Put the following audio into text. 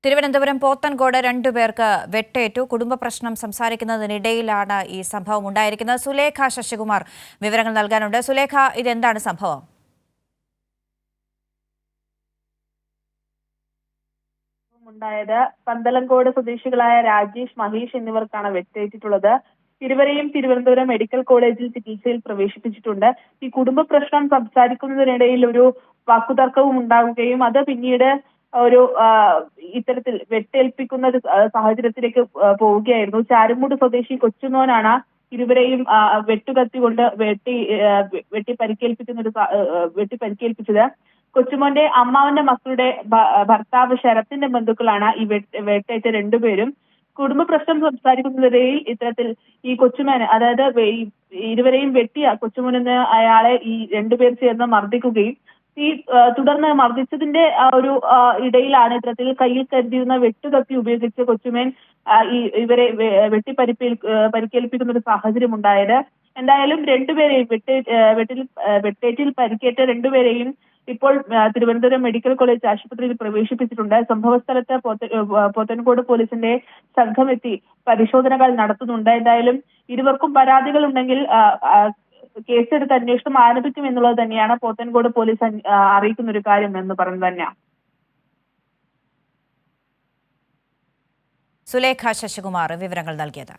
തിരുവനന്തപുരം പോത്തൻകോട് രണ്ടുപേർക്ക് വെട്ടേറ്റു. കുടുംബ പ്രശ്നം സംസാരിക്കുന്നതിനിടയിലാണ് ഈ സംഭവം ഉണ്ടായിരിക്കുന്നത്. സുലേഖ ശശികുമാർ വിവരങ്ങൾ നൽകാനുണ്ട്. സുലേഖ, ഇതെന്താണ് സംഭവം? ഉണ്ടായത് പന്തലങ്കോട് സ്വദേശികളായ രാജേഷ്, മഹേഷ് എന്നിവർക്കാണ് വെട്ടേറ്റിട്ടുള്ളത്. ഇരുവരെയും തിരുവനന്തപുരം മെഡിക്കൽ കോളേജിൽ ചികിത്സയിൽ പ്രവേശിപ്പിച്ചിട്ടുണ്ട്. ഈ കുടുംബ പ്രശ്നം സംസാരിക്കുന്നതിനിടയിൽ ഒരു വാക്കുതർക്കവും ഉണ്ടാവുകയും അത് പിന്നീട് ഒരു ഇത്തരത്തിൽ വെട്ടേൽപ്പിക്കുന്ന ഒരു സാഹചര്യത്തിലേക്ക് പോവുകയായിരുന്നു. ചാരുമൂട് സ്വദേശി കൊച്ചുമോനാണ് ഇരുവരെയും വെട്ടുകത്തി കൊണ്ട് വെട്ടി പരിക്കേൽപ്പിച്ചത്. കൊച്ചുമോന്റെ അമ്മാവന്റെ മക്കളുടെ ഭർത്താവ് ശരത്തിന്റെ ബന്ധുക്കളാണ് ഈ വെട്ടേറ്റ രണ്ടുപേരും. കുടുംബ പ്രശ്നം സംസാരിക്കുന്നതിനിടയിൽ ഇത്തരത്തിൽ ഈ കൊച്ചുമോനെ, അതായത് ഇരുവരെയും വെട്ടിയ കൊച്ചുമോനെന്ന് അയാളെ ഈ രണ്ടുപേർ ചേർന്ന് മർദ്ദിക്കുകയും തുടർന്ന് മർദ്ദിച്ചതിന്റെ ഒരു ഇടയിലാണ് ഇത്തരത്തിൽ കയ്യിൽ കരുതിയിരുന്ന വെട്ടുകത്തി ഉപയോഗിച്ച് കൊച്ചുമേൻ ഇവരെ പരിക്കേൽപ്പിക്കുന്ന ഒരു സാഹചര്യം ഉണ്ടായത്. എന്തായാലും രണ്ടുപേരെയും വെട്ടേറ്റിൽ പരിക്കേറ്റ രണ്ടുപേരെയും ഇപ്പോൾ തിരുവനന്തപുരം മെഡിക്കൽ കോളേജ് ആശുപത്രിയിൽ പ്രവേശിപ്പിച്ചിട്ടുണ്ട്. സംഭവസ്ഥലത്ത് പോത്തൻകോട് പോലീസിന്റെ സംഘം എത്തി പരിശോധനകൾ നടത്തുന്നുണ്ട്. എന്തായാലും ഇരുവർക്കും പരാതികൾ ഉണ്ടെങ്കിൽ കേസെടുത്ത് അന്വേഷണം ആരംഭിക്കും എന്നുള്ളത് തന്നെയാണ് പോത്തൻകോട് പോലീസ് അറിയിക്കുന്ന ഒരു കാര്യം എന്ന് പറയുന്നത് തന്നെയാണ്. സുലേഖ ശശികുമാർ വിവരങ്ങൾ നൽകിയത്.